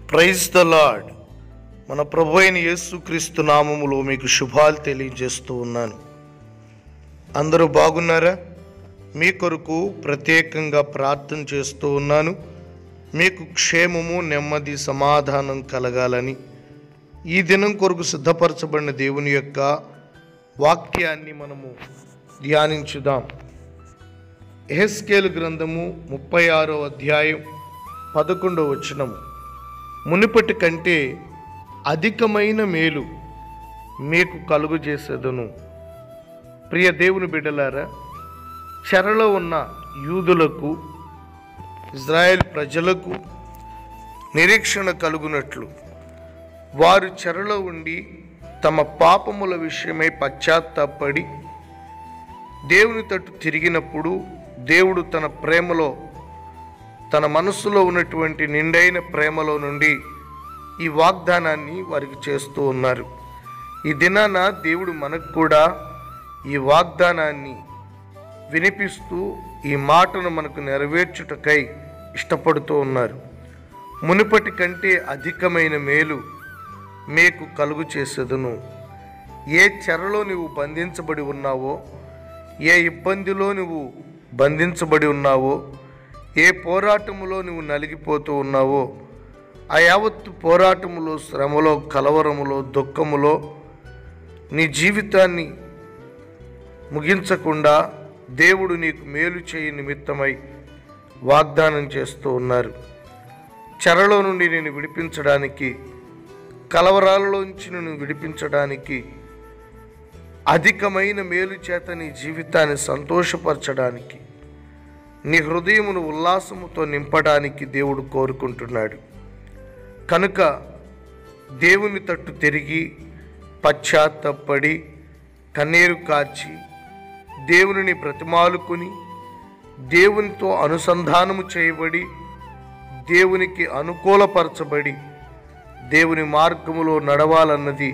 Praise the lord. మన ప్రభు అయిన యేసుక్రీస్తు నామములో మీకు శుభాలు తెలియజేస్తూ ఉన్నాను. అందరూ బాగున్నారా? మీ కొరకు ప్రత్యేకంగా ప్రార్థన చేస్తూ ఉన్నాను. మీకు క్షేమము, నెమ్మది, సమాధానం కలగాలని ఈ దినం కొరకు సిద్ధపరచబడిన దేవుని యొక్క వాక్యాన్ని మనము ధ్యానించుదాం. యెహెజ్కేలు గ్రంథము 36వ అధ్యాయం 11వ వచనము. మునుపటి కంటే అధికమైన మేలు మీకు కలుగు చేసేదను. ప్రియ దేవుని బిడ్డలారా, చెరలో ఉన్న యూదులకు, ఇజ్రాయెల్ ప్రజలకు నిరీక్షణ కలుగునట్లు వారు చెరలో ఉండి తమ పాపముల విషయమై పశ్చాత్తాపడి దేవుని తట్టు తిరిగినప్పుడు దేవుడు తన ప్రేమలో, తన మనస్సులో ఉన్నటువంటి నిండైన ప్రేమలో నుండి ఈ వాగ్దానాన్ని వారికి చేస్తూ ఉన్నారు. ఈ దినాన దేవుడు మనకు కూడా ఈ వాగ్దానాన్ని వినిపిస్తూ ఈ మాటను మనకు నెరవేర్చుటకై ఇష్టపడుతూ ఉన్నారు. మునుపటి కంటే అధికమైన మేలు మీకు కలుగు చేసేదను. ఏ చెరలో నువ్వు బంధించబడి ఉన్నావో, ఏ ఇబ్బందిలో నువ్వు బంధించబడి ఉన్నావో, ఏ పోరాటములో నువ్వు నలిగిపోతూ ఉన్నావో, ఆ యావత్తు పోరాటములో, శ్రమలో, కలవరములో, దుఃఖములో నీ జీవితాన్ని ముగించకుండా దేవుడు నీకు మేలు చేయ నిమిత్తమై వాగ్దానం చేస్తూ ఉన్నారు. చెరలో నుండి నేను విడిపించడానికి, కలవరాలలోంచి నేను విడిపించడానికి, అధికమైన మేలు చేత నీ జీవితాన్ని సంతోషపరచడానికి, నీ హృదయమును ఉల్లాసముతో నింపడానికి దేవుడు కోరుకుంటున్నాడు. కనుక దేవుని తట్టు తిరిగి పశ్చాత్తాపడి కన్నీరు కార్చి దేవునిని బ్రతిమాలుకుని దేవునితో అనుసంధానము చేయబడి దేవునికి అనుకూలపరచబడి దేవుని మార్గములో నడవాలన్నది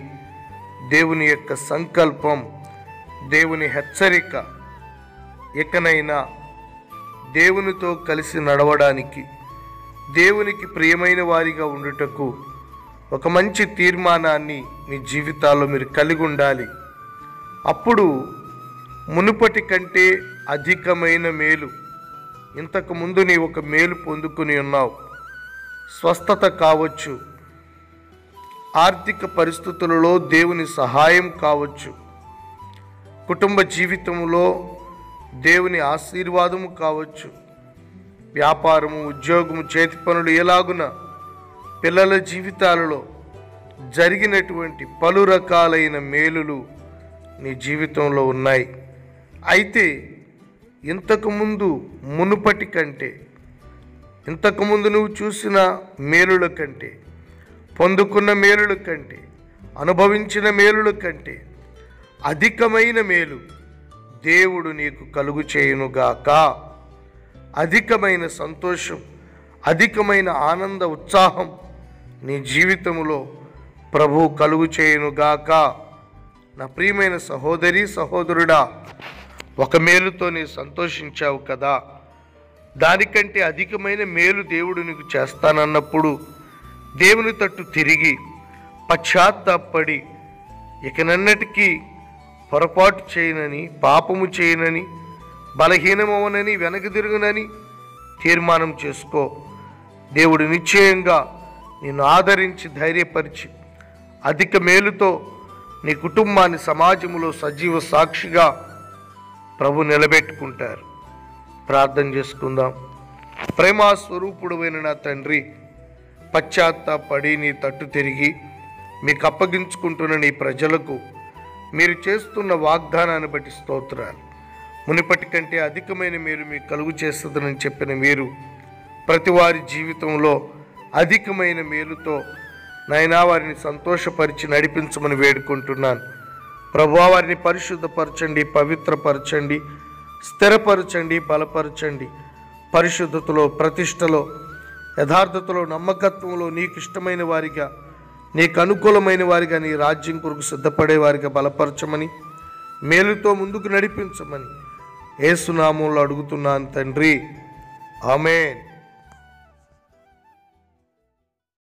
దేవుని యొక్క సంకల్పం, దేవుని హెచ్చరిక. ఇకనైనా దేవునితో కలిసి నడవడానికి, దేవునికి ప్రియమైన వారిగా ఉండుటకు ఒక మంచి తీర్మానాన్ని మీ జీవితాల్లో మీరు కలిగి ఉండాలి. అప్పుడు మునుపటి కంటే అధికమైన మేలు, ఇంతకుముందు నీ ఒక మేలు పొందుకుని ఉన్నావు. స్వస్థత కావచ్చు, ఆర్థిక పరిస్థితులలో దేవుని సహాయం కావచ్చు, కుటుంబ జీవితంలో దేవుని ఆశీర్వాదము కావచ్చు, వ్యాపారము, ఉద్యోగము, చేతి పనులు, ఎలాగున పిల్లల జీవితాలలో జరిగినటువంటి పలు రకాలైన మేలులు నీ జీవితంలో ఉన్నాయి. అయితే ఇంతకుముందు, మునుపటి కంటే, ఇంతకుముందు నువ్వు చూసిన మేలుల కంటే, పొందుకున్న మేలుల కంటే, అనుభవించిన మేలుల కంటే అధికమైన మేలు దేవుడు నీకు కలుగు చేయునుగాక. అధికమైన సంతోషం, అధికమైన ఆనంద ఉత్సాహం నీ జీవితంలో ప్రభు కలుగు చేయునుగాక. నా ప్రియమైన సహోదరి, సహోదరుడా, ఒక మేలుతో నీవు సంతోషించావు కదా, దానికంటే అధికమైన మేలు దేవుడు నీకు చేస్తానన్నప్పుడు దేవుని తట్టు తిరిగి పశ్చాత్తాపడి ఇకనన్నటికీ పొరపాటు చేయనని, పాపము చేయనని, బలహీనమవనని, వెనకదిరుగునని తీర్మానం చేసుకో. దేవుడు నిశ్చయంగా నిన్ను ఆదరించి ధైర్యపరిచి అధిక మేలుతో నీ కుటుంబాన్ని సమాజంలో సజీవ సాక్షిగా ప్రభు నిలబెట్టుకుంటారు. ప్రార్థన చేసుకుందాం. ప్రేమ స్వరూపుడువైన నా తండ్రి, పశ్చాత్తాపడి నీ తట్టు తిరిగి మీకు అప్పగించుకుంటున్న నీ ప్రజలకు మీరు చేస్తున్న వాగ్దానాన్ని బట్టి స్తోత్రాలు. మునిపటి కంటే అధికమైన మేలు మీకు కలుగు చేస్తుందని చెప్పిన మీరు ప్రతి వారి జీవితంలో అధికమైన మేలుతో నాయనా వారిని సంతోషపరిచి నడిపించమని వేడుకుంటున్నాను. ప్రభువా, వారిని పరిశుద్ధపరచండి, పవిత్రపరచండి, స్థిరపరచండి, బలపరచండి. పరిశుద్ధతలో, ప్రతిష్టలో, యథార్థతలో, నమ్మకత్వంలో నీకు ఇష్టమైన వారిగా, నీకు అనుకూలమైన వారిగా, నీ రాజ్యం కొరకు సిద్ధపడే వారిగా బలపరచమని, మేలుతో ముందుకు నడిపించమని యేసు నామములో అడుగుతున్నాను తండ్రి. ఆమేన్.